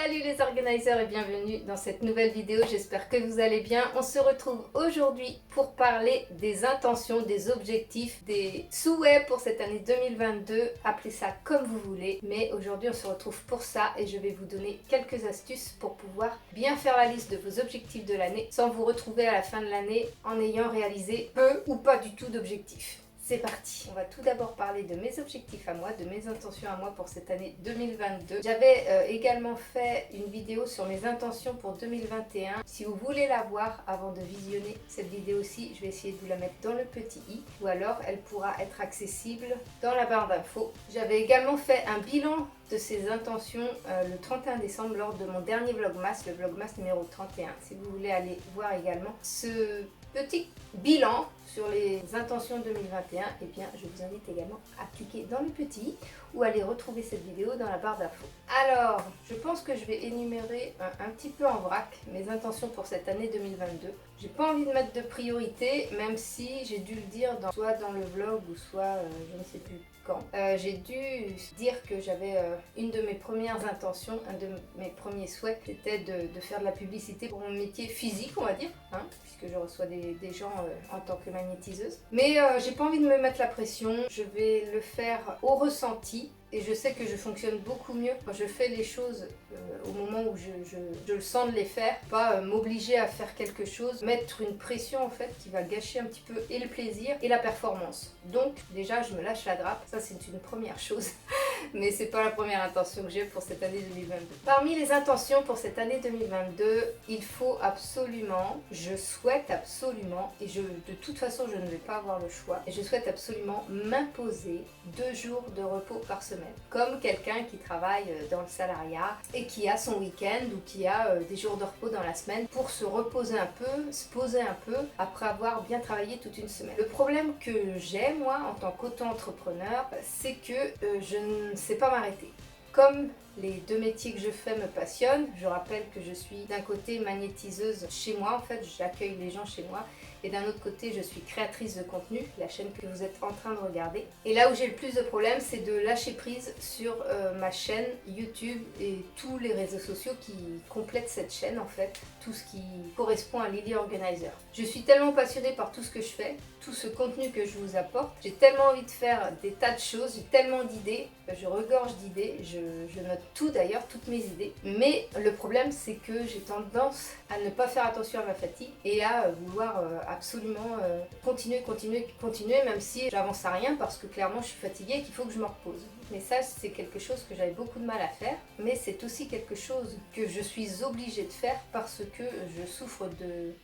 Salut les organiseurs et bienvenue dans cette nouvelle vidéo, j'espère que vous allez bien. On se retrouve aujourd'hui pour parler des intentions, des objectifs, des souhaits pour cette année 2022, appelez ça comme vous voulez. Mais aujourd'hui on se retrouve pour ça et je vais vous donner quelques astuces pour pouvoir bien faire la liste de vos objectifs de l'année sans vous retrouver à la fin de l'année en ayant réalisé peu ou pas du tout d'objectifs. C'est parti. On va tout d'abord parler de mes objectifs à moi, de mes intentions à moi pour cette année 2022. J'avais également fait une vidéo sur mes intentions pour 2021. Si vous voulez la voir avant de visionner cette vidéo-ci, je vais essayer de vous la mettre dans le petit i ou alors elle pourra être accessible dans la barre d'infos. J'avais également fait un bilan de ces intentions le 31 décembre lors de mon dernier vlogmas, le vlogmas numéro 31. Si vous voulez aller voir également ce petit bilan sur les intentions 2021, eh bien je vous invite également à cliquer dans le petit i ou aller retrouver cette vidéo dans la barre d'infos. Alors, je pense que je vais énumérer un petit peu en vrac mes intentions pour cette année 2022. J'ai pas envie de mettre de priorité, même si j'ai dû le dire soit dans le vlog ou soit je ne sais plus quand. J'ai dû dire que j'avais une de mes premières intentions, un de mes premiers souhaits, c'était de faire de la publicité pour mon métier physique, on va dire, hein, puisque je reçois des gens en tant que magnétiseuse. Mais j'ai pas envie de me mettre la pression, je vais le faire au ressenti. Et je sais que je fonctionne beaucoup mieux quand je fais les choses au moment où je le sens de les faire. Pas m'obliger à faire quelque chose, mettre une pression en fait qui va gâcher un petit peu et le plaisir et la performance. Donc déjà je me lâche la grappe, ça c'est une première chose. Mais c'est pas la première intention que j'ai pour cette année 2022. Parmi les intentions pour cette année 2022, il faut absolument, je souhaite absolument, et de toute façon je ne vais pas avoir le choix, et je souhaite absolument m'imposer 2 jours de repos par semaine. Comme quelqu'un qui travaille dans le salariat et qui a son week-end ou qui a des jours de repos dans la semaine pour se reposer un peu, se poser un peu après avoir bien travaillé toute une semaine. Le problème que j'ai moi en tant qu'auto-entrepreneur, c'est que je ne sais pas m'arrêter. Comme les 2 métiers que je fais me passionnent, je rappelle que je suis d'un côté magnétiseuse chez moi, en fait j'accueille les gens chez moi, et d'un autre côté je suis créatrice de contenu, la chaîne que vous êtes en train de regarder. Et là où j'ai le plus de problèmes, c'est de lâcher prise sur ma chaîne YouTube et tous les réseaux sociaux qui complètent cette chaîne en fait, tout ce qui correspond à Lily Organizer. Je suis tellement passionnée par tout ce que je fais, tout ce contenu que je vous apporte, j'ai tellement envie de faire des tas de choses, j'ai tellement d'idées, je regorge d'idées, je note tout d'ailleurs, toutes mes idées. Mais le problème c'est que j'ai tendance à ne pas faire attention à ma fatigue et à vouloir absolument continuer, même si j'avance à rien parce que clairement je suis fatiguée et qu'il faut que je me repose. Mais ça c'est quelque chose que j'avais beaucoup de mal à faire, mais c'est aussi quelque chose que je suis obligée de faire parce que je souffre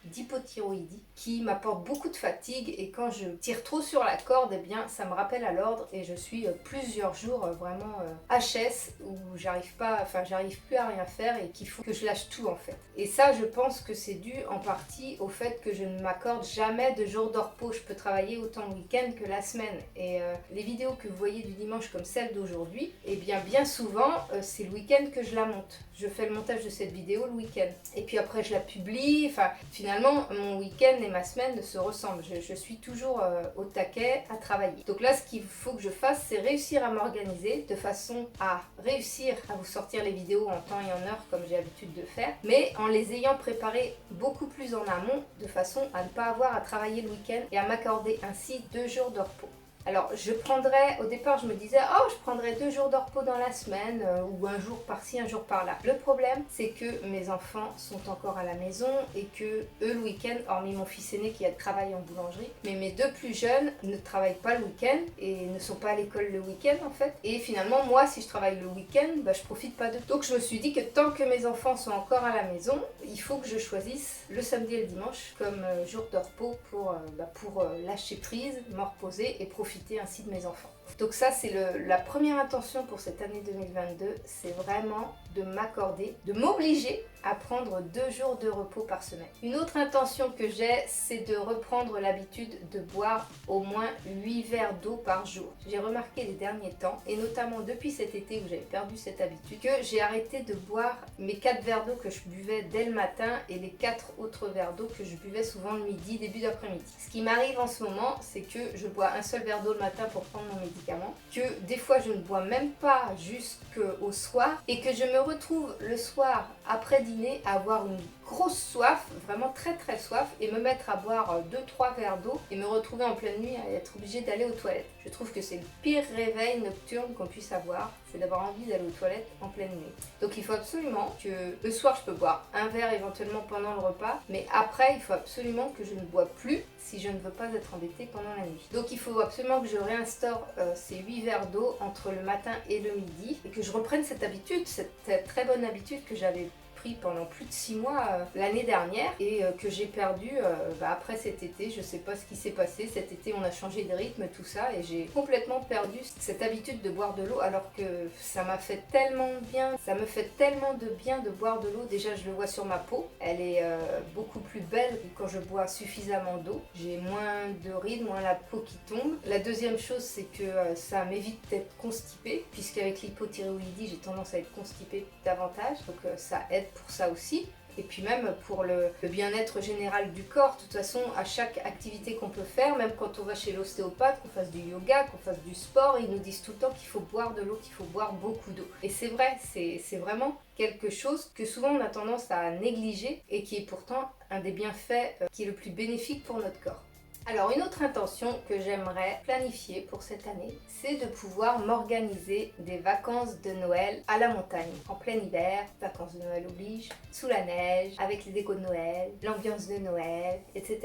d'hypothyroïdie qui m'apporte beaucoup de fatigue et quand je tire trop sur la corde, eh bien ça me rappelle à l'ordre et je suis plusieurs jours vraiment HS où j'arrive plus à rien faire et qu'il faut que je lâche tout en fait. Et ça je pense que c'est dû en partie au fait que je ne m'accorde jamais de jours de repos. Je peux travailler autant le week-end que la semaine et les vidéos que vous voyez du dimanche comme celle d'aujourd'hui, et bien souvent c'est le week-end que je la monte. Je fais le montage de cette vidéo le week-end et puis après je la publie. Enfin finalement mon week-end et ma semaine se ressemblent. Je suis toujours au taquet à travailler. Donc là ce qu'il faut que je fasse, c'est réussir à m'organiser de façon à réussir à vous sortir les vidéos en temps et en heure comme j'ai l'habitude de faire, mais en les ayant préparées beaucoup plus en amont de façon à ne pas avoir à travailler le week-end et à m'accorder ainsi 2 jours de repos. Alors je prendrais, au départ je me disais je prendrais 2 jours de repos dans la semaine ou un jour par-ci, un jour par-là. Le problème c'est que mes enfants sont encore à la maison et que eux le week-end, hormis mon fils aîné qui a travaillé en boulangerie, mais mes 2 plus jeunes ne travaillent pas le week-end et ne sont pas à l'école le week-end en fait. Et finalement moi si je travaille le week-end, je profite pas d'eux. Donc je me suis dit que tant que mes enfants sont encore à la maison, il faut que je choisisse le samedi et le dimanche comme jour de repos pour lâcher prise, me reposer et profiter ainsi de mes enfants. Donc ça c'est la première intention pour cette année 2022, c'est vraiment de m'accorder, de m'obliger à prendre 2 jours de repos par semaine. Une autre intention que j'ai, c'est de reprendre l'habitude de boire au moins 8 verres d'eau par jour. J'ai remarqué les derniers temps, et notamment depuis cet été où j'avais perdu cette habitude, que j'ai arrêté de boire mes 4 verres d'eau que je buvais dès le matin et les 4 autres verres d'eau que je buvais souvent le midi, début d'après-midi. Ce qui m'arrive en ce moment, c'est que je bois un seul verre d'eau le matin pour prendre mon midi médicaments, que des fois je ne bois même pas jusqu'au soir et que je me retrouve le soir après dîner à avoir une grosse soif, vraiment très très soif, et me mettre à boire 2-3 verres d'eau et me retrouver en pleine nuit à être obligée d'aller aux toilettes. Je trouve que c'est le pire réveil nocturne qu'on puisse avoir, c'est d'avoir envie d'aller aux toilettes en pleine nuit. Donc il faut absolument que le soir je peux boire un verre éventuellement pendant le repas, mais après il faut absolument que je ne bois plus si je ne veux pas être embêtée pendant la nuit. Donc il faut absolument que je réinstaure ces 8 verres d'eau entre le matin et le midi et que je reprenne cette habitude, cette très bonne habitude que j'avais pris pendant plus de 6 mois l'année dernière et que j'ai perdu après cet été. Je sais pas ce qui s'est passé, cet été on a changé de rythme, tout ça, et j'ai complètement perdu cette habitude de boire de l'eau alors que ça m'a fait tellement bien, ça me fait tellement de bien de boire de l'eau. Déjà je le vois sur ma peau, elle est beaucoup plus belle quand je bois suffisamment d'eau, j'ai moins de rides, moins la peau qui tombe. La deuxième chose c'est que ça m'évite d'être constipée, puisqu'avec l'hypothyroïdie j'ai tendance à être constipée davantage, donc ça aide pour ça aussi. Et puis même pour le bien-être général du corps. De toute façon, à chaque activité qu'on peut faire, même quand on va chez l'ostéopathe, qu'on fasse du yoga, qu'on fasse du sport, ils nous disent tout le temps qu'il faut boire de l'eau, qu'il faut boire beaucoup d'eau. Et c'est vrai, c'est vraiment quelque chose que souvent on a tendance à négliger et qui est pourtant un des bienfaits qui est le plus bénéfique pour notre corps. Alors une autre intention que j'aimerais planifier pour cette année, c'est de pouvoir m'organiser des vacances de Noël à la montagne, en plein hiver, vacances de Noël oblige, sous la neige, avec les décos de Noël, l'ambiance de Noël, etc.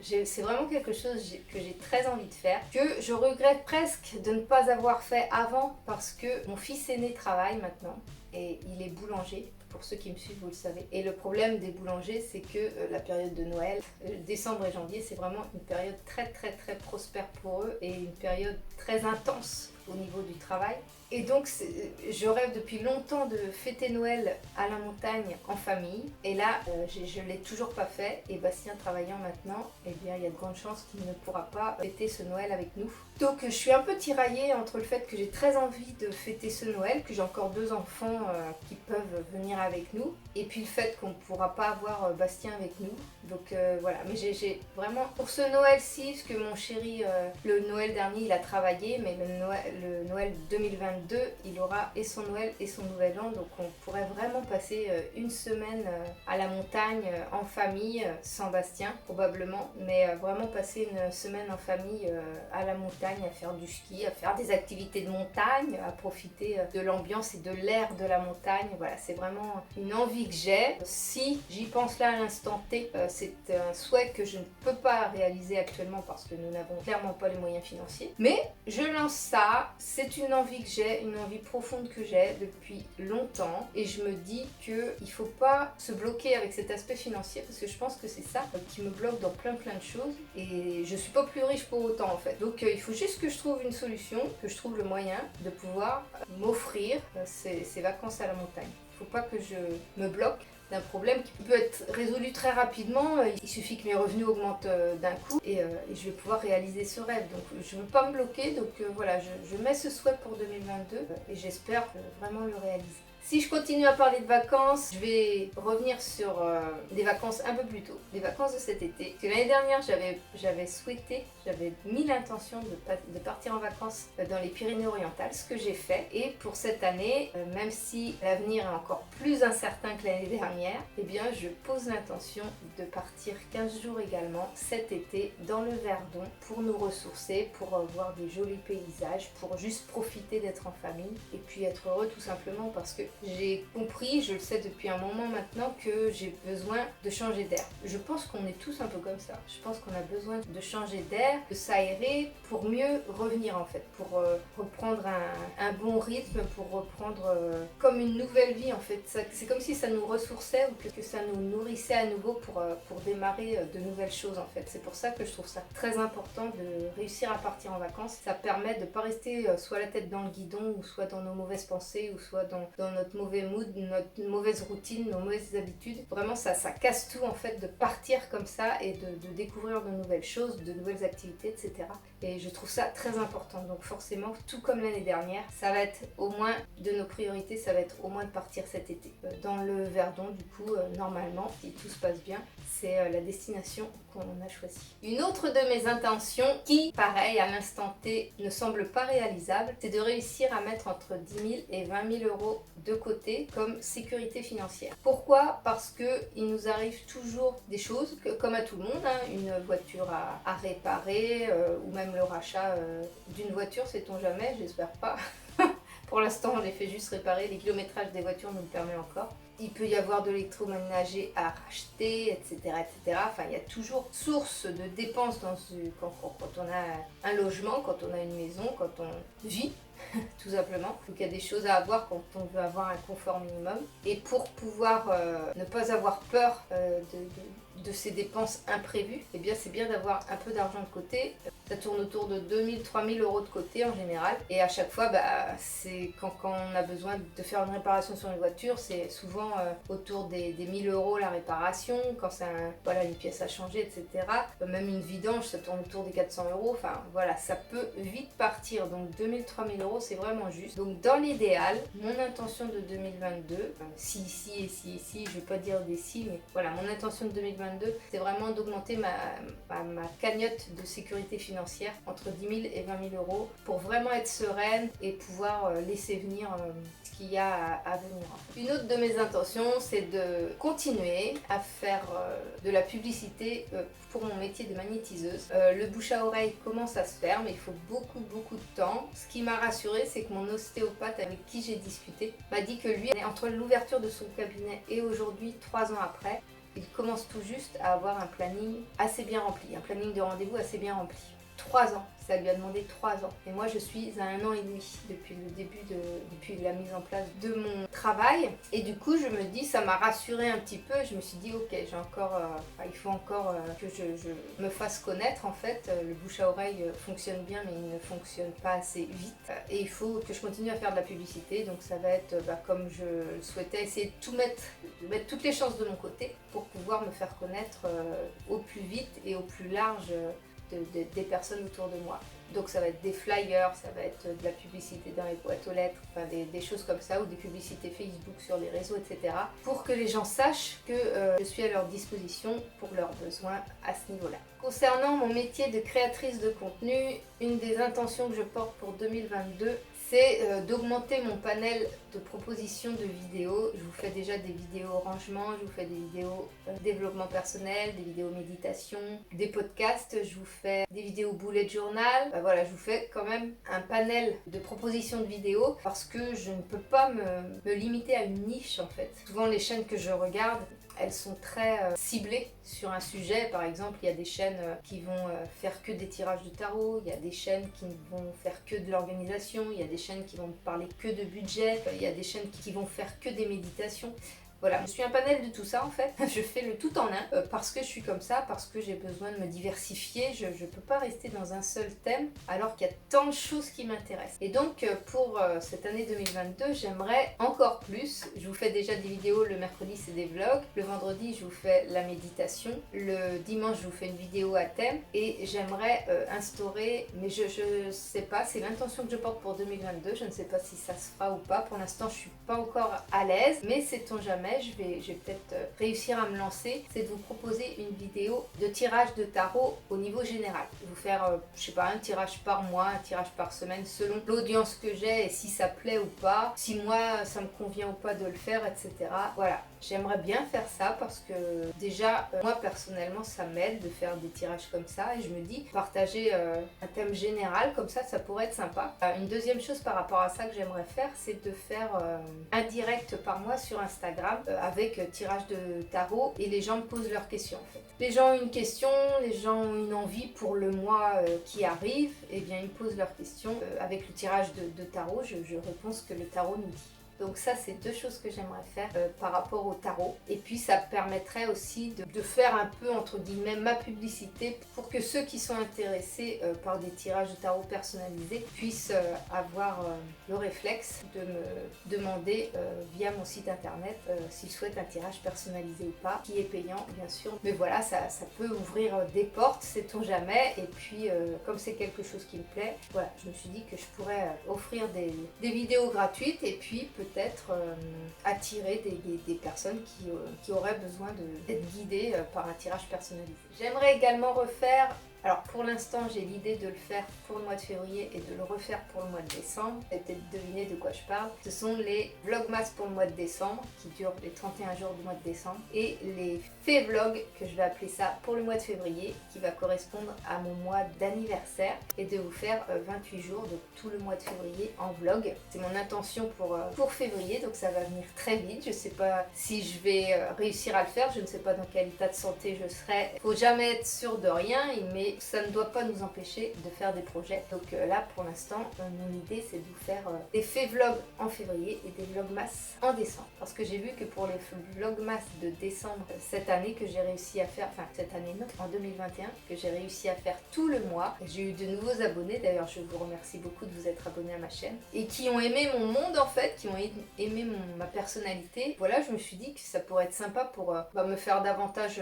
etc. C'est vraiment quelque chose que j'ai très envie de faire, que je regrette presque de ne pas avoir fait avant parce que mon fils aîné travaille maintenant et il est boulanger. Pour ceux qui me suivent, vous le savez. Et le problème des boulangers, c'est que la période de Noël, décembre et janvier, c'est vraiment une période très très très prospère pour eux et une période très intense au niveau du travail. Et donc je rêve depuis longtemps de fêter Noël à la montagne en famille. Et là, je ne l'ai toujours pas fait. Et Bastien travaillant maintenant, eh bien, il y a de grandes chances qu'il ne pourra pas fêter ce Noël avec nous. Donc je suis un peu tiraillée entre le fait que j'ai très envie de fêter ce Noël, que j'ai encore 2 enfants qui peuvent venir avec nous, et puis le fait qu'on ne pourra pas avoir Bastien avec nous. Donc voilà, mais j'ai vraiment, pour ce Noël-ci, parce que mon chéri, le Noël dernier, il a travaillé, mais le Noël 2022, il aura et son Noël et son Nouvel An, donc on pourrait vraiment passer une semaine à la montagne en famille, sans Bastien probablement, mais vraiment passer une semaine en famille à la montagne, à faire du ski, à faire des activités de montagne, à profiter de l'ambiance et de l'air de la montagne. Voilà, c'est vraiment une envie que j'ai. Si j'y pense là à l'instant T, c'est un souhait que je ne peux pas réaliser actuellement parce que nous n'avons clairement pas les moyens financiers. Mais je lance ça, c'est une envie que j'ai, une envie profonde que j'ai depuis longtemps, et je me dis qu'il ne faut pas se bloquer avec cet aspect financier parce que je pense que c'est ça qui me bloque dans plein de choses, et je suis pas plus riche pour autant en fait. Donc il faut juste que je trouve une solution, que je trouve le moyen de pouvoir m'offrir ces vacances à la montagne. Il ne faut pas que je me bloque d'un problème qui peut être résolu très rapidement. Il suffit que mes revenus augmentent d'un coup et je vais pouvoir réaliser ce rêve. Donc je ne veux pas me bloquer, donc voilà, je mets ce souhait pour 2022 et j'espère vraiment le réaliser. Si je continue à parler de vacances, je vais revenir sur des vacances un peu plus tôt, des vacances de cet été. Parce que l'année dernière, j'avais mis l'intention de partir en vacances dans les Pyrénées-Orientales, ce que j'ai fait. Et pour cette année, même si l'avenir est encore plus incertain que l'année dernière, eh bien je pose l'intention de partir 15 jours également cet été dans le Verdon pour nous ressourcer, pour voir des jolis paysages, pour juste profiter d'être en famille et puis être heureux tout simplement parce que j'ai compris, je le sais depuis un moment maintenant, que j'ai besoin de changer d'air. Je pense qu'on est tous un peu comme ça. Je pense qu'on a besoin de changer d'air, de s'aérer pour mieux revenir en fait, pour reprendre un bon rythme, pour reprendre comme une nouvelle vie en fait. C'est comme si ça nous ressourçait ou que ça nous nourrissait à nouveau pour démarrer de nouvelles choses en fait. C'est pour ça que je trouve ça très important de réussir à partir en vacances. Ça permet de ne pas rester soit la tête dans le guidon ou soit dans nos mauvaises pensées ou soit dans notre notre mauvais mood, notre mauvaise routine, nos mauvaises habitudes. Vraiment, ça casse tout en fait de partir comme ça et de découvrir de nouvelles choses, de nouvelles activités, etc. Et je trouve ça très important. Donc forcément, tout comme l'année dernière, ça va être au moins de nos priorités, ça va être au moins de partir cet été. Dans le Verdon, du coup, normalement, si tout se passe bien, c'est la destination qu'on a choisie. Une autre de mes intentions, qui, pareil, à l'instant T, ne semble pas réalisable, c'est de réussir à mettre entre 10 000 et 20 000 euros de côté comme sécurité financière. Pourquoi? Parce qu'il nous arrive toujours des choses, comme à tout le monde, hein, une voiture à réparer, ou même le rachat d'une voiture, sait-on jamais, j'espère pas. Pour l'instant, on les fait juste réparer, les kilométrages des voitures nous le permet encore. Il peut y avoir de l'électroménager à racheter, etc., etc. Enfin, il y a toujours source de dépenses quand on a un logement, quand on a une maison, quand on vit, tout simplement. Donc il y a des choses à avoir quand on veut avoir un confort minimum. Et pour pouvoir ne pas avoir peur de ces dépenses imprévues, eh bien c'est bien d'avoir un peu d'argent de côté. Ça tourne autour de 2 000, 3 000 euros de côté en général. Et à chaque fois, c'est quand on a besoin de faire une réparation sur une voiture, c'est souvent autour des 1 000 euros la réparation. Quand c'est une pièce à changer, etc. Même une vidange, ça tourne autour des 400 euros. Enfin voilà, ça peut vite partir. Donc 2 000, 3 000 euros, c'est vraiment juste. Donc dans l'idéal, mon intention de 2022, si, je vais pas dire des si, mais voilà, mon intention de 2022, c'est vraiment d'augmenter ma cagnotte de sécurité financière entre 10 000 et 20 000 euros pour vraiment être sereine et pouvoir laisser venir ce qu'il y a à venir. Une autre de mes intentions, c'est de continuer à faire de la publicité pour mon métier de magnétiseuse. Le bouche à oreille commence à se faire, mais il faut beaucoup de temps. Ce qui m'a rassurée, c'est que mon ostéopathe avec qui j'ai discuté m'a dit que lui, entre l'ouverture de son cabinet et aujourd'hui, 3 ans après, il commence tout juste à avoir un planning assez bien rempli, un planning de rendez-vous assez bien rempli. 3 ans, ça lui a demandé 3 ans. Et moi je suis à 1 an et demi depuis la mise en place de mon travail. Et du coup je me dis, ça m'a rassurée un petit peu. Je me suis dit ok, il faut encore que je me fasse connaître en fait. Le bouche à oreille fonctionne bien mais il ne fonctionne pas assez vite. Et il faut que je continue à faire de la publicité. Donc ça va être comme je le souhaitais, essayer de mettre toutes les chances de mon côté pour pouvoir me faire connaître au plus vite et au plus large des personnes autour de moi. Donc ça va être des flyers, ça va être de la publicité dans les boîtes aux lettres, enfin des choses comme ça, ou des publicités Facebook sur les réseaux, etc. Pour que les gens sachent que je suis à leur disposition pour leurs besoins à ce niveau-là. Concernant mon métier de créatrice de contenu, une des intentions que je porte pour 2022, c'est d'augmenter mon panel de propositions de vidéos. Je vous fais déjà des vidéos rangement, je vous fais des vidéos développement personnel, des vidéos méditation, des podcasts, je vous fais des vidéos bullet journal. Voilà, je vous fais quand même un panel de propositions de vidéos parce que je ne peux pas me limiter à une niche en fait. Souvent les chaînes que je regarde, elles sont très ciblées sur un sujet. Par exemple, il y a des chaînes qui vont faire que des tirages de tarot, il y a des chaînes qui vont faire que de l'organisation, il y a des chaînes qui vont parler que de budget, il y a des chaînes qui vont faire que des méditations. Voilà, je suis un panel de tout ça en fait. Je fais le tout en un parce que je suis comme ça, parce que j'ai besoin de me diversifier. Je ne peux pas rester dans un seul thème alors qu'il y a tant de choses qui m'intéressent. Et donc pour cette année 2022, j'aimerais encore plus. Je vous fais déjà des vidéos, le mercredi c'est des vlogs, le vendredi je vous fais la méditation, le dimanche je vous fais une vidéo à thème et j'aimerais instaurer, mais je sais pas, c'est l'intention que je porte pour 2022. Je ne sais pas si ça se fera ou pas. Pour l'instant je suis pas encore à l'aise, mais sait-on jamais. Je vais peut-être réussir à me lancer, c'est de vous proposer une vidéo de tirage de tarot au niveau général. Vous faire, je sais pas, un tirage par mois, un tirage par semaine, selon l'audience que j'ai et si ça plaît ou pas, si moi ça me convient ou pas de le faire, etc. Voilà, j'aimerais bien faire ça parce que déjà, moi personnellement, ça m'aide de faire des tirages comme ça et je me dis, partager un thème général comme ça pourrait être sympa. Une deuxième chose par rapport à ça que j'aimerais faire, c'est de faire un direct par mois sur Instagram avec tirage de tarot et les gens me posent leurs questions en fait. Les gens ont une question, les gens ont une envie pour le mois qui arrive, et bien ils me posent leurs questions. Avec le tirage de tarot, je réponds ce que le tarot nous dit. Donc ça, c'est deux choses que j'aimerais faire par rapport au tarot. Et puis ça permettrait aussi de faire un peu, entre guillemets, ma publicité pour que ceux qui sont intéressés par des tirages de tarot personnalisés puissent avoir le réflexe de me demander via mon site internet s'ils souhaitent un tirage personnalisé ou pas, qui est payant bien sûr. Mais voilà, ça peut ouvrir des portes, sait-on jamais. Et puis comme c'est quelque chose qui me plaît, voilà, je me suis dit que je pourrais offrir des vidéos gratuites et puis peut-être attirer des personnes qui auraient besoin d'être guidées par un tirage personnalisé. J'aimerais également refaire, alors pour l'instant j'ai l'idée de le faire pour le mois de février et de le refaire pour le mois de décembre. Vous avez peut-être deviné de quoi je parle. Ce sont les vlogmas pour le mois de décembre qui durent les 31 jours du mois de décembre et les vlogs que je vais appeler ça pour le mois de février qui va correspondre à mon mois d'anniversaire et de vous faire 28 jours, donc tout le mois de février en vlog. C'est mon intention pour février, donc ça va venir très vite. Je ne sais pas si je vais réussir à le faire, je ne sais pas dans quel état de santé je serai. Faut jamais être sûr de rien, mais ça ne doit pas nous empêcher de faire des projets. Donc là pour l'instant mon idée c'est de vous faire des vlogs en février et des vlogmas en décembre, parce que j'ai vu que pour les vlogmas de décembre cette année que j'ai réussi à faire, enfin cette année non, en 2021, que j'ai réussi à faire tout le mois. J'ai eu de nouveaux abonnés, d'ailleurs je vous remercie beaucoup de vous être abonnés à ma chaîne et qui ont aimé mon monde en fait, qui ont aimé ma personnalité. Voilà, je me suis dit que ça pourrait être sympa pour me faire davantage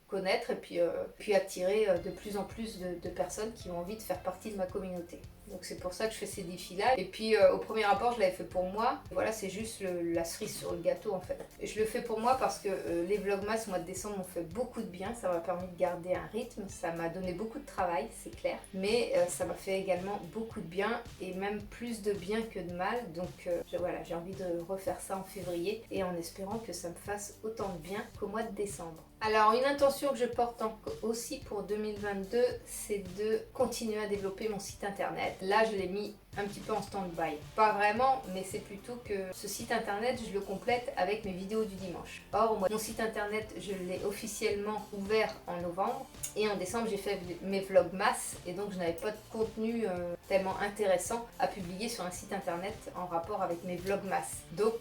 connaître et puis attirer de plus en plus de personnes qui ont envie de faire partie de ma communauté. Donc c'est pour ça que je fais ces défis-là. Et puis au premier rapport, je l'avais fait pour moi. Voilà, c'est juste la cerise sur le gâteau en fait. Et je le fais pour moi parce que les vlogmas au mois de décembre m'ont fait beaucoup de bien. Ça m'a permis de garder un rythme. Ça m'a donné beaucoup de travail, c'est clair. Mais ça m'a fait également beaucoup de bien et même plus de bien que de mal. Donc voilà, j'ai envie de refaire ça en février et en espérant que ça me fasse autant de bien qu'au mois de décembre. Alors une intention que je porte aussi pour 2022, c'est de continuer à développer mon site internet. Là je l'ai mis un petit peu en stand-by. Pas vraiment, mais c'est plutôt que ce site internet, je le complète avec mes vidéos du dimanche. Or, mon site internet, je l'ai officiellement ouvert en novembre et en décembre, j'ai fait mes vlogmas et donc je n'avais pas de contenu tellement intéressant à publier sur un site internet en rapport avec mes vlogmas. Donc,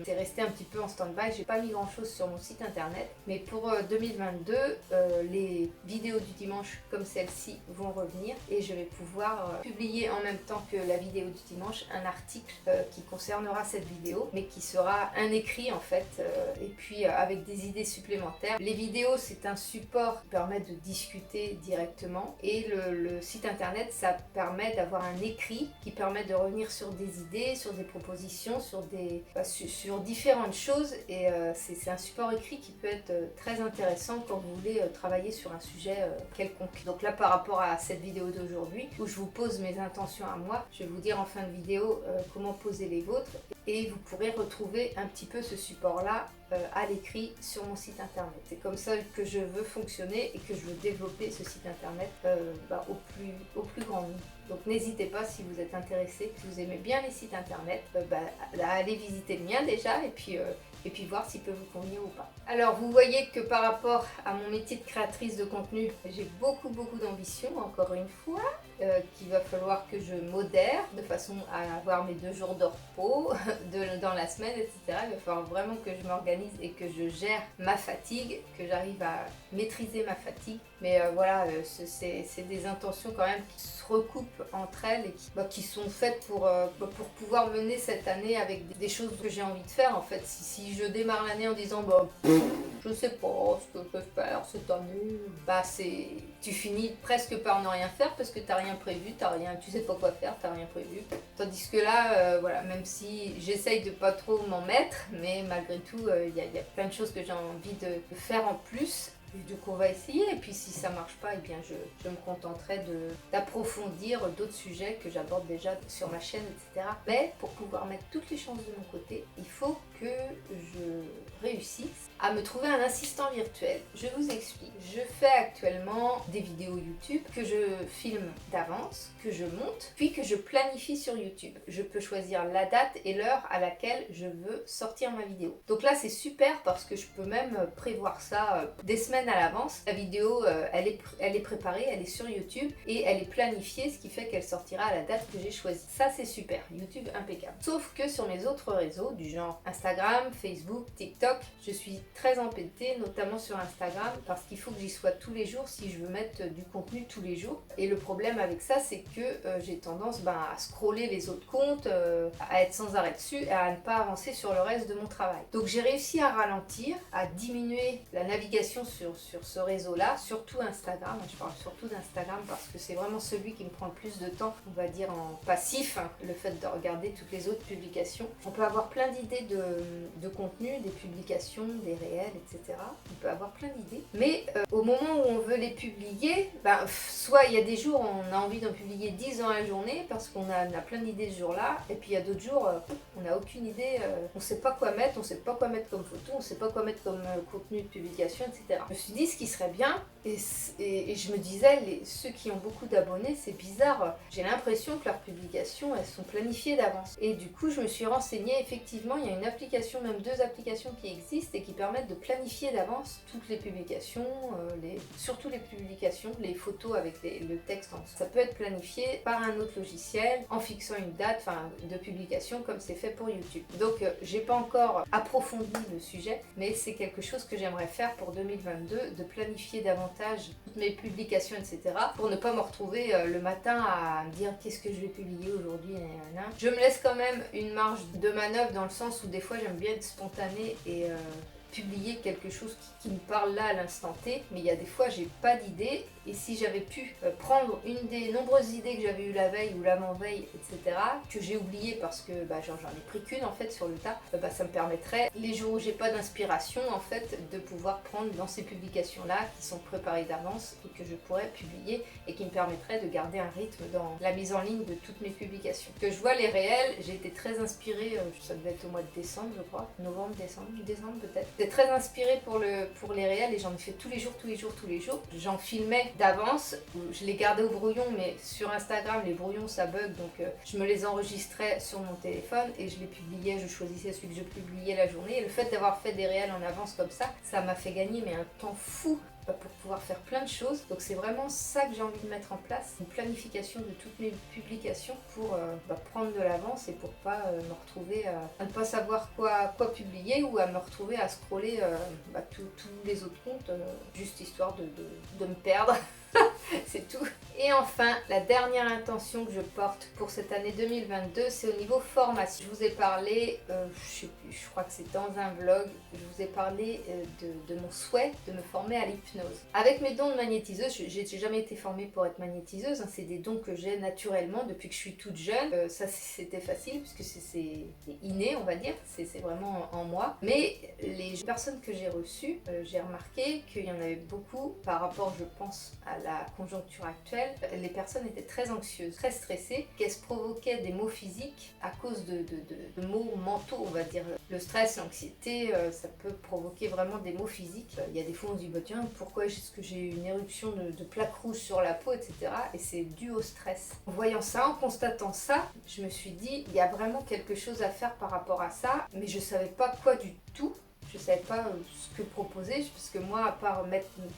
c'est resté un petit peu en stand-by. J'ai pas mis grand-chose sur mon site internet, mais pour 2022, les vidéos du dimanche comme celle-ci vont revenir et je vais pouvoir publier en même temps que la vidéo du dimanche un article qui concernera cette vidéo mais qui sera un écrit en fait et puis avec des idées supplémentaires. Les vidéos c'est un support qui permet de discuter directement et le site internet ça permet d'avoir un écrit qui permet de revenir sur des idées, sur des propositions, sur différentes choses et c'est un support écrit qui peut être très intéressant quand vous voulez travailler sur un sujet quelconque. Donc là par rapport à cette vidéo d'aujourd'hui où je vous pose mes intentions à moi, je vais vous dire en fin de vidéo comment poser les vôtres et vous pourrez retrouver un petit peu ce support là à l'écrit sur mon site internet. C'est comme ça que je veux fonctionner et que je veux développer ce site internet au plus grand nombre. Donc n'hésitez pas si vous êtes intéressé, si vous aimez bien les sites internet, à aller visiter le mien déjà et puis voir s'il peut vous convenir ou pas. Alors vous voyez que par rapport à mon métier de créatrice de contenu, j'ai beaucoup d'ambition encore une fois, qu'il va falloir que je modère de façon à avoir mes 2 jours de repos dans la semaine, etc. Il va falloir vraiment que je m'organise et que je gère ma fatigue, que j'arrive à maîtriser ma fatigue. Mais voilà, c'est des intentions quand même qui se recoupent entre elles et qui sont faites pour pouvoir mener cette année avec des choses que j'ai envie de faire. En fait, si je démarre l'année en disant je sais pas ce que je peux faire cette année, tu finis presque par ne rien faire parce que t'as rien prévu, tu sais pas quoi faire, t'as rien prévu. Tandis que là, voilà, même si j'essaye de pas trop m'en mettre, mais malgré tout, il y a plein de choses que j'ai envie de faire en plus. Donc on va essayer et puis si ça marche pas, eh bien je me contenterai d'approfondir d'autres sujets que j'aborde déjà sur ma chaîne, etc. Mais pour pouvoir mettre toutes les chances de mon côté, il faut que je réussisse à me trouver un assistant virtuel. Je vous explique. Je fais actuellement des vidéos YouTube que je filme d'avance, que je monte, puis que je planifie sur YouTube. Je peux choisir la date et l'heure à laquelle je veux sortir ma vidéo. Donc là, c'est super parce que je peux même prévoir ça des semaines à l'avance. La vidéo, elle est préparée, elle est sur YouTube et elle est planifiée, ce qui fait qu'elle sortira à la date que j'ai choisie. Ça, c'est super. YouTube, impeccable. Sauf que sur mes autres réseaux, du genre Instagram, Facebook, TikTok, je suis très embêtée, notamment sur Instagram, parce qu'il faut que j'y sois tous les jours si je veux mettre du contenu tous les jours. Et le problème avec ça, c'est que j'ai tendance à scroller les autres comptes, à être sans arrêt dessus et à ne pas avancer sur le reste de mon travail. Donc j'ai réussi à ralentir, à diminuer la navigation sur ce réseau-là, surtout Instagram. Je parle surtout d'Instagram parce que c'est vraiment celui qui me prend le plus de temps, on va dire en passif, hein, le fait de regarder toutes les autres publications. On peut avoir plein d'idées de contenu, des publications, des réels, etc. On peut avoir plein d'idées. Mais au moment où on veut les publier, soit il y a des jours où on a envie d'en publier 10 dans la journée parce qu'on a plein d'idées ce jour-là, et puis il y a d'autres jours, on n'a aucune idée, on ne sait pas quoi mettre, on ne sait pas quoi mettre comme photo, on ne sait pas quoi mettre comme contenu de publication, etc. Je me suis dit ce qui serait bien, et je me disais, ceux qui ont beaucoup d'abonnés, c'est bizarre, j'ai l'impression que leurs publications, elles sont planifiées d'avance. Et du coup, je me suis renseignée, effectivement, il y a une application, même 2 applications qui existent et qui permettent de planifier d'avance toutes les publications, surtout les publications, les photos avec le texte en dessous. Ça peut être planifié par un autre logiciel en fixant une date de publication comme c'est fait pour YouTube. Donc j'ai pas encore approfondi le sujet, mais c'est quelque chose que j'aimerais faire pour 2022, de planifier davantage toutes mes publications, etc. pour ne pas me retrouver le matin à me dire qu'est-ce que je vais publier aujourd'hui. Je me laisse quand même une marge de manœuvre dans le sens où des fois j'aime bien être spontanée et publier quelque chose qui me parle là à l'instant T, mais il y a des fois j'ai pas d'idée, et si j'avais pu prendre une des nombreuses idées que j'avais eues la veille ou l'avant-veille, etc., que j'ai oublié parce que j'en ai pris qu'une en fait sur le tas, ça me permettrait, les jours où j'ai pas d'inspiration en fait, de pouvoir prendre dans ces publications là qui sont préparées d'avance et que je pourrais publier et qui me permettraient de garder un rythme dans la mise en ligne de toutes mes publications. Que je vois les réels, j'ai été très inspirée, ça devait être au mois de décembre je crois, novembre, décembre peut-être. J'étais très inspirée pour les réels et j'en ai fait tous les jours. J'en filmais d'avance, je les gardais au brouillon, mais sur Instagram les brouillons ça bug, donc je me les enregistrais sur mon téléphone et je les publiais, je choisissais celui que je publiais la journée, et le fait d'avoir fait des réels en avance comme ça m'a fait gagner un temps fou pour pouvoir faire plein de choses. Donc c'est vraiment ça que j'ai envie de mettre en place, une planification de toutes mes publications pour prendre de l'avance et pour pas me retrouver à ne pas savoir quoi publier, ou à me retrouver à scroller tous les autres comptes juste histoire de me perdre. C'est tout. Et enfin, la dernière intention que je porte pour cette année 2022, c'est au niveau formation. Je vous ai parlé, je crois que c'est dans un vlog, je vous ai parlé de mon souhait de me former à l'hypnose. Avec mes dons de magnétiseuse, j'ai jamais été formée pour être magnétiseuse, hein, c'est des dons que j'ai naturellement depuis que je suis toute jeune. Ça c'était facile puisque c'est inné, on va dire, c'est vraiment en moi. Mais les personnes que j'ai reçues, j'ai remarqué qu'il y en avait beaucoup par rapport, je pense, à la conjoncture actuelle. Les personnes étaient très anxieuses, très stressées, qu'elles se provoquaient des maux physiques à cause de maux mentaux, on va dire. Le stress, l'anxiété, ça peut provoquer vraiment des maux physiques. Il y a des fois on se dit tiens, pourquoi est-ce que j'ai eu une éruption de plaques rouges sur la peau, etc. Et c'est dû au stress. En voyant ça, en constatant ça, je me suis dit il y a vraiment quelque chose à faire par rapport à ça, mais je savais pas quoi du tout. Je ne savais pas ce que proposer, parce que moi, à part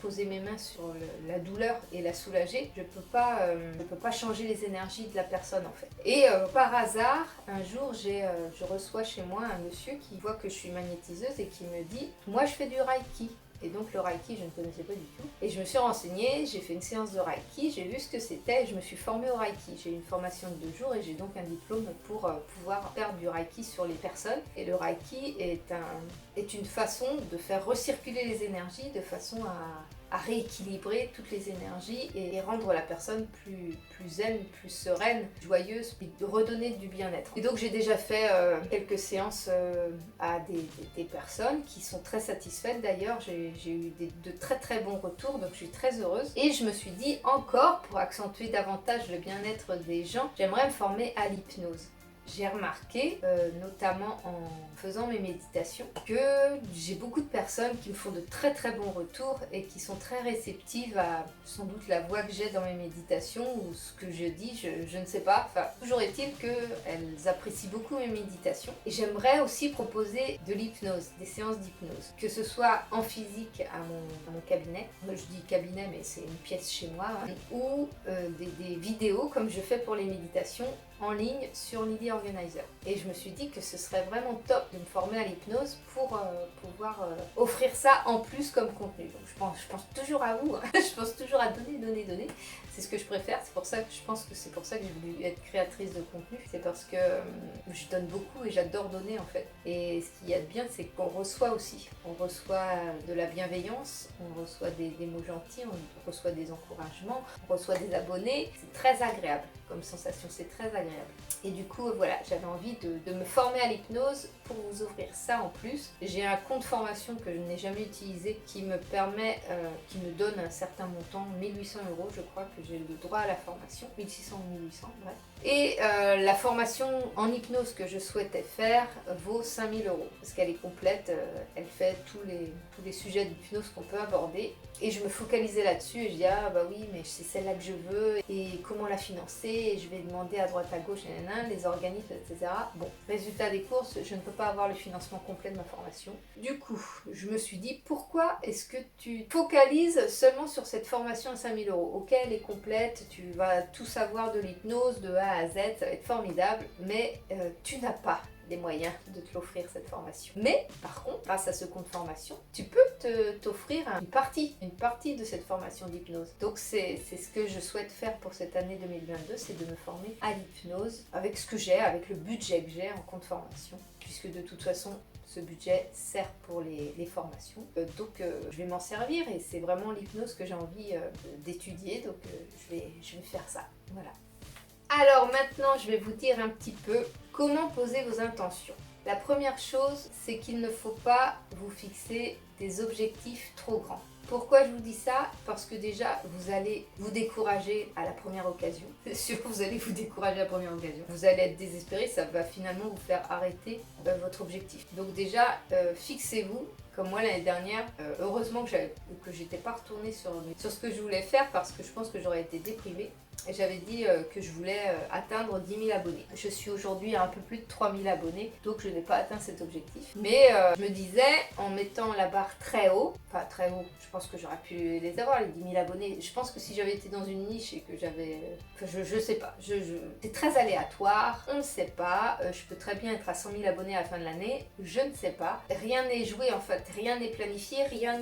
poser mes mains sur la douleur et la soulager, je ne peux pas changer les énergies de la personne en fait. Et par hasard, un jour, je reçois chez moi un monsieur qui voit que je suis magnétiseuse et qui me dit « Moi, je fais du Reiki ». Et donc le Reiki, je ne connaissais pas du tout. Et je me suis renseignée, j'ai fait une séance de Reiki, j'ai vu ce que c'était et je me suis formée au Reiki. J'ai eu une formation de 2 jours et j'ai donc un diplôme pour pouvoir faire du Reiki sur les personnes. Et le Reiki est une façon de faire recirculer les énergies de façon à rééquilibrer toutes les énergies et rendre la personne plus zen, plus sereine, joyeuse, puis de redonner du bien-être. Et donc j'ai déjà fait quelques séances à des personnes qui sont très satisfaites d'ailleurs. J'ai eu de très très bons retours, donc je suis très heureuse. Et je me suis dit encore, pour accentuer davantage le bien-être des gens, j'aimerais me former à l'hypnose. j'ai remarqué, notamment en faisant mes méditations, que j'ai beaucoup de personnes qui me font de très très bons retours et qui sont très réceptives à sans doute la voix que j'ai dans mes méditations ou ce que je dis, je ne sais pas. Enfin, toujours est-il qu'elles apprécient beaucoup mes méditations. Et j'aimerais aussi proposer de l'hypnose, des séances d'hypnose, que ce soit en physique à mon cabinet, moi je dis cabinet mais c'est une pièce chez moi, hein, ou des vidéos comme je fais pour les méditations en ligne sur Lily Organizer. Et je me suis dit que ce serait vraiment top de me former à l'hypnose pour pouvoir offrir ça en plus comme contenu. Donc je pense toujours à vous, hein. Je pense toujours à donner. C'est ce que je préfère, c'est pour ça que je pense que c'est pour ça que j'ai voulu être créatrice de contenu. C'est parce que je donne beaucoup et j'adore donner en fait. Et ce qu'il y a de bien, c'est qu'on reçoit aussi. On reçoit de la bienveillance, on reçoit des mots gentils, on reçoit des encouragements, on reçoit des abonnés. C'est très agréable comme sensation, c'est très agréable. Et du coup, voilà, j'avais envie de me former à l'hypnose pour vous offrir ça en plus. J'ai un compte formation que je n'ai jamais utilisé qui me permet, qui me donne un certain montant, 1800 €, je crois que j'ai le droit à la formation, 1600 ou 1800, bref. Et la formation en hypnose que je souhaitais faire vaut 5000 €, parce qu'elle est complète, elle fait tous les sujets d'hypnose qu'on peut aborder. Et je me focalisais là-dessus et je dis ah bah oui mais c'est celle-là que je veux et comment la financer et je vais demander à droite à gauche les organismes etc. Bon, résultat des courses, je ne peux pas avoir le financement complet de ma formation. Du coup, je me suis dit pourquoi est-ce que tu focalises seulement sur cette formation à 5000 €? Ok, elle est complète, tu vas tout savoir de l'hypnose de A à Z, ça va être formidable, mais tu n'as pas les moyens de te l'offrir cette formation. Mais par contre, grâce à ce compte formation, tu peux t'offrir une partie de cette formation d'hypnose. Donc c'est ce que je souhaite faire pour cette année 2022, c'est de me former à l'hypnose avec ce que j'ai, avec le budget que j'ai en compte formation, puisque de toute façon ce budget sert pour les formations. Donc je vais m'en servir et c'est vraiment l'hypnose que j'ai envie d'étudier, donc je vais faire ça. Voilà. Alors maintenant, je vais vous dire un petit peu comment poser vos intentions. La première chose, c'est qu'il ne faut pas vous fixer des objectifs trop grands. Pourquoi je vous dis ça? Parce que déjà, vous allez vous décourager à la première occasion. C'est sûr, vous allez vous décourager à la première occasion. Vous allez être désespéré, ça va finalement vous faire arrêter votre objectif. Donc déjà, fixez-vous. Comme moi l'année dernière, heureusement que j'étais pas retournée sur ce que je voulais faire parce que je pense que j'aurais été déprimée. Et j'avais dit que je voulais atteindre 10 000 abonnés. Je suis aujourd'hui à un peu plus de 3 000 abonnés, donc je n'ai pas atteint cet objectif. Mais je me disais, en mettant la barre très haut, enfin très haut, je pense que j'aurais pu les avoir, les 10 000 abonnés. Je pense que si j'avais été dans une niche et que j'avais... Enfin, je sais pas, c'est très aléatoire, on ne sait pas. Je peux très bien être à 100 000 abonnés à la fin de l'année, je ne sais pas. Rien n'est joué en fait, rien n'est planifié,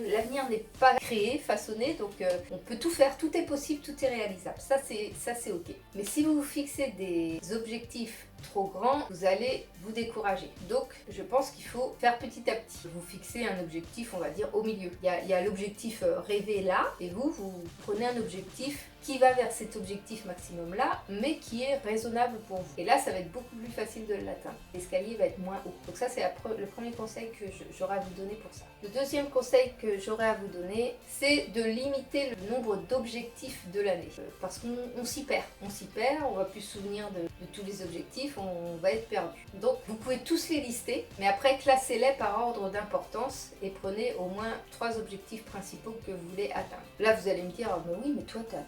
l'avenir n'est pas créé, façonné, donc on peut tout faire, tout est possible, tout est réalisable. Ça c'est ok. Mais si vous vous fixez des objectifs trop grands, vous allez vous décourager. Donc je pense qu'il faut faire petit à petit. Vous fixez un objectif, on va dire, au milieu. Il y a l'objectif rêvé là, et vous prenez un objectif qui va vers cet objectif maximum là, mais qui est raisonnable pour vous. Et là, ça va être beaucoup plus facile de l'atteindre. L'escalier va être moins haut. Donc ça, c'est le premier conseil que j'aurais à vous donner pour ça. Le deuxième conseil que j'aurais à vous donner, c'est de limiter le nombre d'objectifs de l'année. Parce qu'on s'y perd. On va plus se souvenir de tous les objectifs, on va être perdu. Donc, vous pouvez tous les lister, mais après, classez-les par ordre d'importance et prenez au moins 3 objectifs principaux que vous voulez atteindre. Là, vous allez me dire, oh, mais oui, mais toi, t'as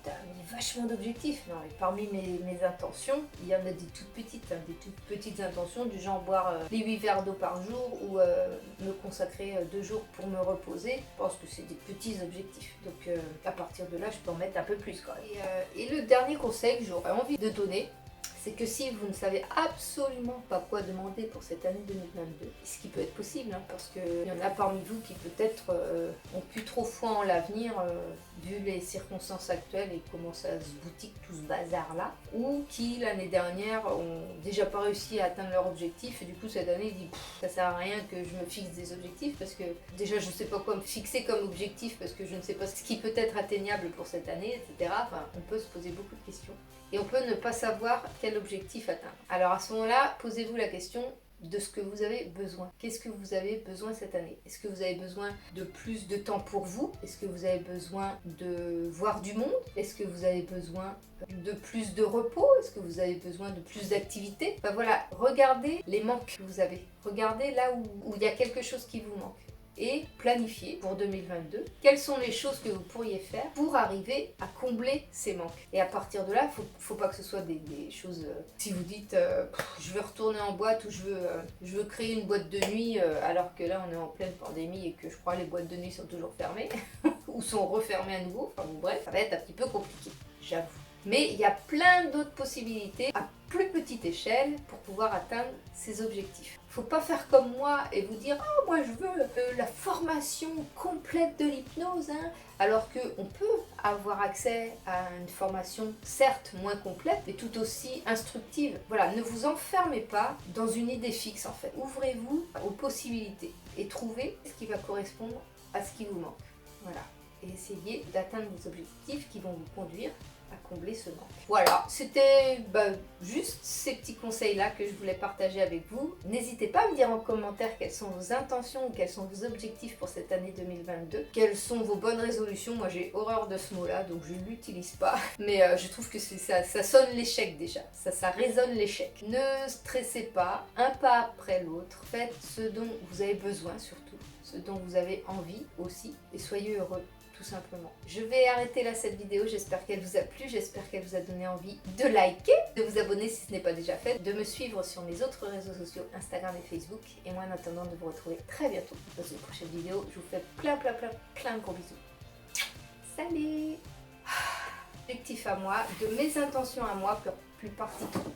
vachement d'objectifs. Non, et parmi mes intentions, il y en a des toutes petites intentions du genre boire les 8 verres d'eau par jour ou me consacrer 2 jours pour me reposer. Je pense que c'est des petits objectifs. Donc à partir de là, je peux en mettre un peu plus quand même. Et le dernier conseil que j'aurais envie de donner, c'est que si vous ne savez absolument pas quoi demander pour cette année 2022, ce qui peut être possible, hein, parce qu'il y en a parmi vous qui peut-être ont plus trop foi en l'avenir, vu les circonstances actuelles et comment ça se boutique tout ce bazar-là, ou qui l'année dernière ont déjà pas réussi à atteindre leur objectif, et du coup cette année ils disent ça sert à rien que je me fixe des objectifs, parce que déjà je ne sais pas quoi me fixer comme objectif, parce que je ne sais pas ce qui peut être atteignable pour cette année, etc. Enfin, on peut se poser beaucoup de questions. Et on peut ne pas savoir quel objectif atteindre. Alors à ce moment-là, posez-vous la question de ce que vous avez besoin. Qu'est-ce que vous avez besoin cette année? Est-ce que vous avez besoin de plus de temps pour vous? Est-ce que vous avez besoin de voir du monde? Est-ce que vous avez besoin de plus de repos? Est-ce que vous avez besoin de plus d'activités? Enfin voilà, regardez les manques que vous avez. Regardez là où il y a quelque chose qui vous manque. Et planifier pour 2022 quelles sont les choses que vous pourriez faire pour arriver à combler ces manques. Et à partir de là, faut pas que ce soit des choses... si vous dites je veux retourner en boîte ou je veux créer une boîte de nuit alors que là on est en pleine pandémie et que je crois les boîtes de nuit sont toujours fermées ou sont refermées à nouveau, enfin bon bref, ça va être un petit peu compliqué, j'avoue. Mais il y a plein d'autres possibilités à plus petite échelle pour pouvoir atteindre ces objectifs. Faut pas faire comme moi et vous dire « Oh, moi je veux la formation complète de l'hypnose hein. » Alors qu'on peut avoir accès à une formation certes moins complète mais tout aussi instructive. Voilà, ne vous enfermez pas dans une idée fixe en fait. Ouvrez-vous aux possibilités et trouvez ce qui va correspondre à ce qui vous manque. Voilà, et essayez d'atteindre vos objectifs qui vont vous conduire à combler ce manque. Voilà, c'était juste ces petits conseils là que je voulais partager avec vous. N'hésitez pas à me dire en commentaire quelles sont vos intentions, quels sont vos objectifs pour cette année 2022, quelles sont vos bonnes résolutions. Moi j'ai horreur de ce mot là donc je ne l'utilise pas, mais je trouve que ça sonne l'échec déjà, ça résonne l'échec. Ne stressez pas, un pas après l'autre, faites ce dont vous avez besoin surtout, ce dont vous avez envie aussi et soyez heureux. Tout simplement. Je vais arrêter là cette vidéo, j'espère qu'elle vous a plu, j'espère qu'elle vous a donné envie de liker, de vous abonner si ce n'est pas déjà fait, de me suivre sur mes autres réseaux sociaux, Instagram et Facebook, et moi en attendant de vous retrouver très bientôt dans une prochaine vidéo. Je vous fais plein de gros bisous. Salut! Objectif à moi, de mes intentions à moi, plus particulièrement.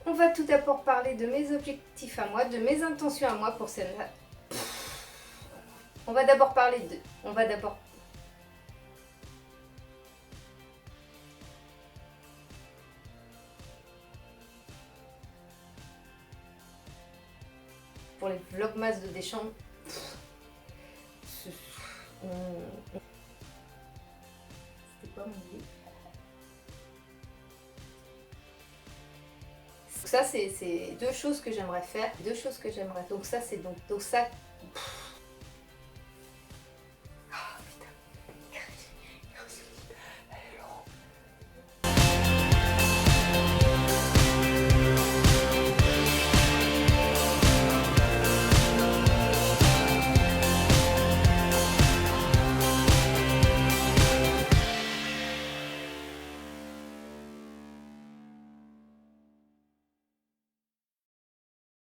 On va tout d'abord parler de mes objectifs à moi, de mes intentions à moi pour celle-là. On va d'abord parler de... Pour les vlogmas de Deschamps... C'était quoi mon idée? Ça, c'est deux choses que j'aimerais faire, donc ça, c'est donc ça